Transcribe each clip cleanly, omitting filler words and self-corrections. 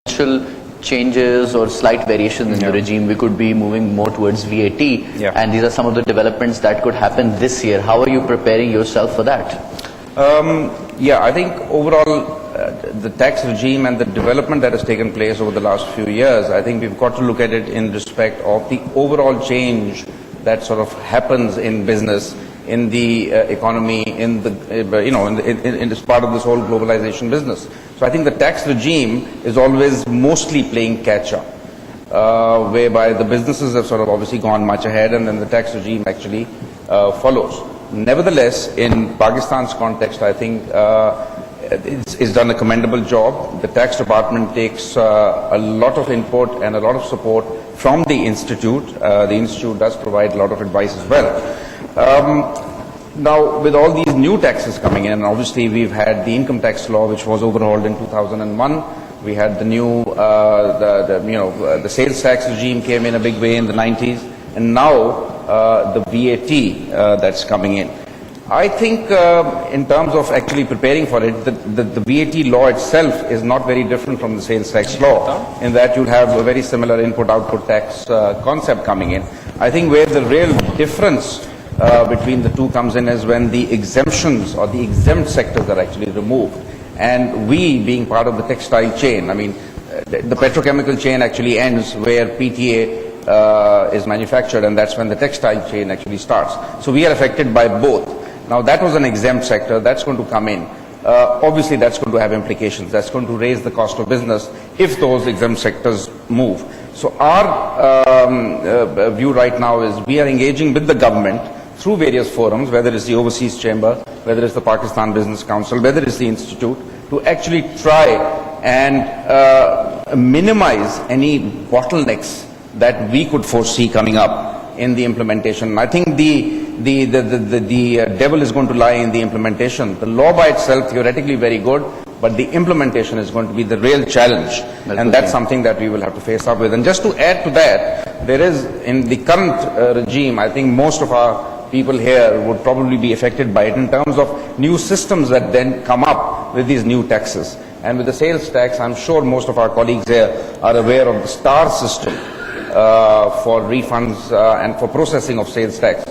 changes or slight variations in the regime, we could be moving more towards VAT, and these are some of the developments that could happen this year. How are you preparing yourself for that? I think overall the tax regime and the development that has taken place over the last few years, I think we've got to look at it in respect of the overall change that sort of happens in business, in the economy, in the in this part of this whole globalization business. So I think the tax regime is always mostly playing catch up, whereby the businesses have sort of obviously gone much ahead, and then the tax regime actually follows. Nevertheless, in Pakistan's context, I think it's done a commendable job. The tax department takes a lot of input and a lot of support from the institute. The institute does provide a lot of advice as well. Now, with all these new taxes coming in, obviously we've had the income tax law, which was overhauled in 2001. We had the new, the sales tax regime came in a big way in the 90s, and now the VAT that's coming in. I think in terms of actually preparing for it, the VAT law itself is not very different from the sales tax law, in that you'll have a very similar input-output tax concept coming in. I think where the real difference between the two comes in is when the exemptions or the exempt sectors are actually removed. And we, being part of the textile chain, I mean, the petrochemical chain actually ends where PTA is manufactured, and that's when the textile chain actually starts. So we are affected by both. Now that was an exempt sector, that's going to come in. Obviously that's going to have implications. That's going to raise the cost of business if those exempt sectors move. So our view right now is we are engaging with the government through various forums, whether it's the Overseas Chamber, whether it's the Pakistan Business Council, whether it's the Institute, to actually try and minimize any bottlenecks that we could foresee coming up in the implementation. I think the devil is going to lie in the implementation. The law by itself, theoretically very good, but the implementation is going to be the real challenge, and that's something that we will have to face up with. And just to add to that, there is, in the current regime, I think most of our people here would probably be affected by it in terms of new systems that then come up with these new taxes. And with the sales tax, I'm sure most of our colleagues here are aware of the STAR system for refunds and for processing of sales tax.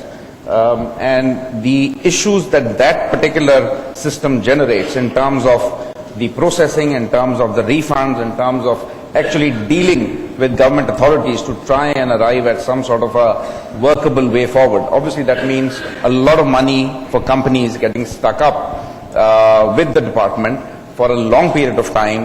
And the issues that that particular system generates in terms of the processing, in terms of the refunds, in terms of actually dealing with government authorities to try and arrive at some sort of a workable way forward. Obviously that means a lot of money for companies getting stuck up with the department for a long period of time,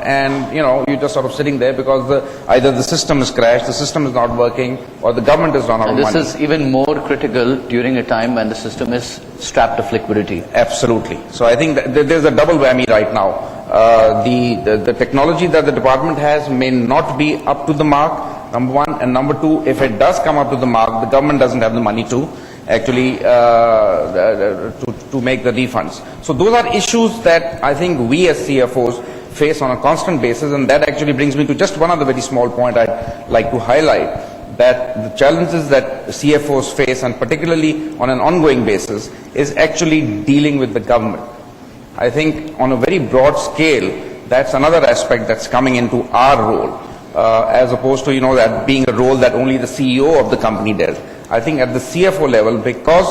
and you're just sort of sitting there because either the system is crashed, the system is not working, or the government is run out of money. This is even more critical during a time when the system is strapped of liquidity. Absolutely. So I think that there's a double whammy right now. The technology that the department has may not be up to the mark, number one, and number two, if it does come up to the mark, the government doesn't have the money to actually to make the refunds. So those are issues that I think we as CFOs face on a constant basis, and that actually brings me to just one other very small point I'd like to highlight, that the challenges that CFOs face, and particularly on an ongoing basis, is actually dealing with the government. I think on a very broad scale, that's another aspect that's coming into our role, as opposed to that being a role that only the CEO of the company does. I think at the CFO level, because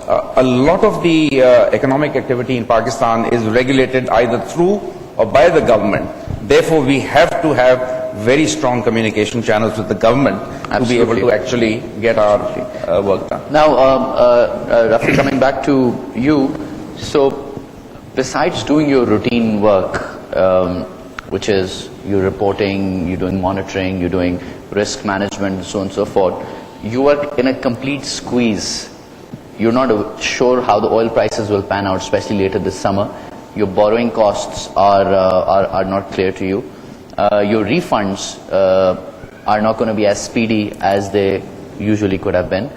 a lot of the economic activity in Pakistan is regulated either through or by the government, therefore we have to have very strong communication channels with the government to be able to actually get our work done. Now, Rafi, coming back to you, so besides doing your routine work, which is you're reporting, you're doing monitoring, you're doing risk management, and so on and so forth, you are in a complete squeeze. You're not sure how the oil prices will pan out, especially later this summer. Your borrowing costs are not clear to you. Your refunds are not going to be as speedy as they usually could have been.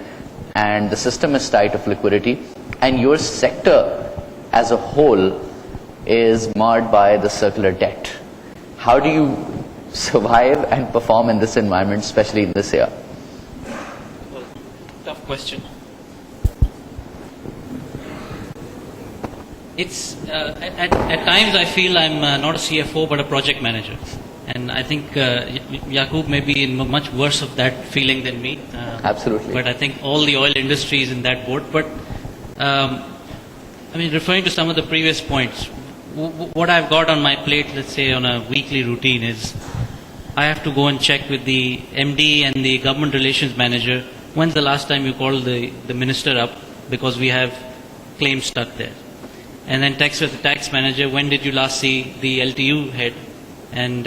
And the system is tight of liquidity. And your sector as a whole is marred by the circular debt. How do you survive and perform in this environment, especially in this year? Well, tough question. It's at times I feel I'm not a CFO but a project manager. And I think Yaqub may be in much worse of that feeling than me. Absolutely. But I think all the oil industry is in that boat. But I mean, referring to some of the previous points, what I've got on my plate, let's say on a weekly routine, is I have to go and check with the MD and the government relations manager, when's the last time you called the minister up, because we have claims stuck there. And then text with the tax manager, when did you last see the LTU head? And,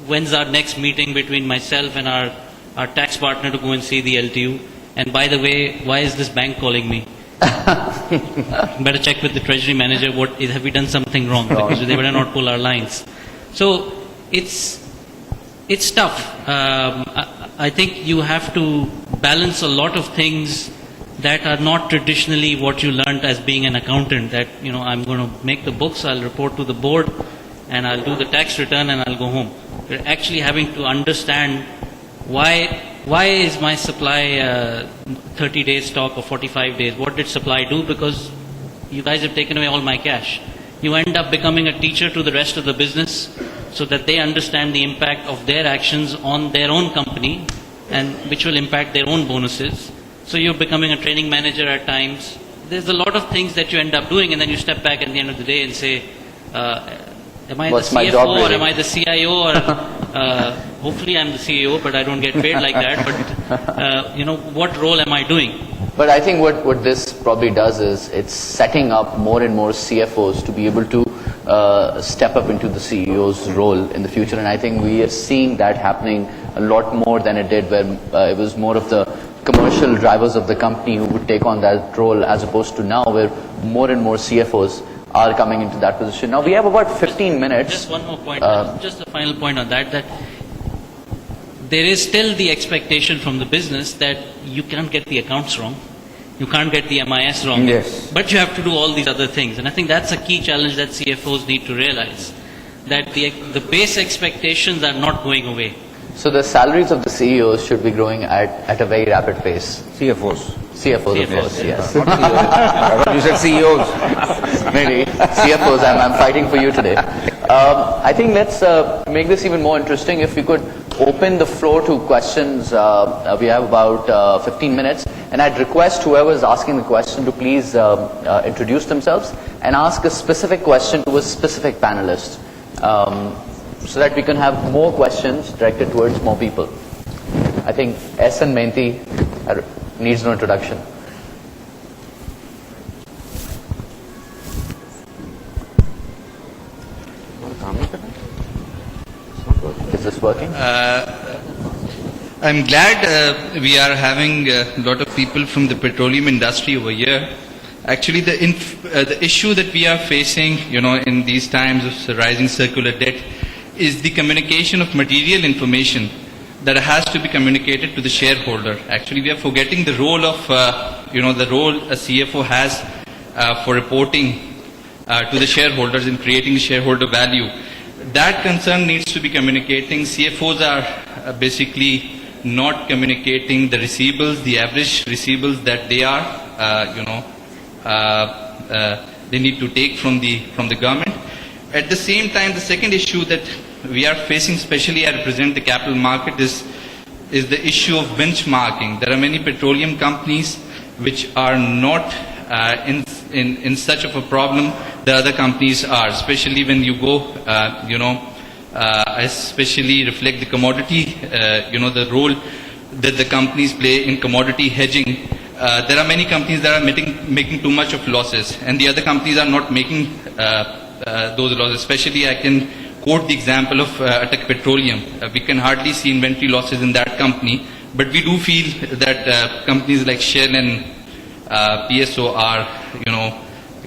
when's our next meeting between myself and our tax partner to go and see the LTU? And by the way, why is this bank calling me? Better check with the Treasury manager, have we done something wrong? Because they better not pull our lines. So it's tough. I think you have to balance a lot of things that are not traditionally what you learned as being an accountant, that, I'm going to make the books, I'll report to the board, and I'll do the tax return and I'll go home. You're actually having to understand why is my supply 30 days stock or 45 days? What did supply do? Because you guys have taken away all my cash. You end up becoming a teacher to the rest of the business so that they understand the impact of their actions on their own company, and which will impact their own bonuses. So you're becoming a training manager at times. There's a lot of things that you end up doing, and then you step back at the end of the day and say, am I What's the my job CFO really? or am I the CIO? Or hopefully I'm the CEO, but I don't get paid like that. But what role am I doing? But I think what this probably does is it's setting up more and more CFOs to be able to step up into the CEO's role in the future. And I think we are seeing that happening a lot more than it did where it was more of the commercial drivers of the company who would take on that role, as opposed to now where more and more CFOs are coming into that position. Now we have about 15 minutes. Just one more point, just a final point on that there is still the expectation from the business that you can't get the accounts wrong, you can't get the MIS wrong, Yes. but you have to do all these other things. And I think that's a key challenge that CFOs need to realize, that the base expectations are not going away. So the salaries of the CEOs should be growing at a very rapid pace. CFOs. CFOs, of course, yes. Not CEOs. I thought you said CEOs. Maybe. CFOs, I'm fighting for you today. I think let's make this even more interesting. If we could open the floor to questions. We have about 15 minutes. And I'd request whoever is asking the question to please introduce themselves and ask a specific question to a specific panelist, so that we can have more questions directed towards more people. I think S and Mehri needs no introduction. Is this working? I'm glad we are having a lot of people from the petroleum industry over here. Actually, the issue that we are facing, in these times of rising circular debt, is the communication of material information that has to be communicated to the shareholder. Actually, we are forgetting the role of, the role a CFO has for reporting to the shareholders and creating shareholder value. That concern needs to be communicating. CFOs are basically not communicating the receivables, the average receivables that they are, they need to take from the government. At the same time, the second issue that we are facing, especially I represent the capital market, is the issue of benchmarking. There are many petroleum companies which are not in such of a problem that other companies are, especially when you go, especially reflect the commodity, the role that the companies play in commodity hedging. There are many companies that are making too much of losses, and the other companies are not making those losses. Especially I can quote the example of Petroleum. We can hardly see inventory losses in that company, but we do feel that companies like Shell and PSO are,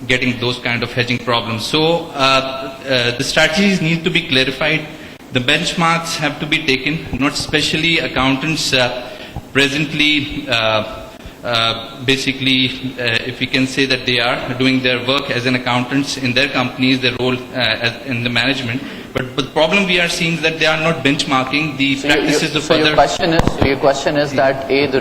getting those kind of hedging problems. So the strategies need to be clarified. The benchmarks have to be taken, not especially accountants presently. Basically, if we can say that they are doing their work as an accountants in their companies, their role in the management. But the problem we are seeing is that they are not benchmarking the practices of other. Your question is that the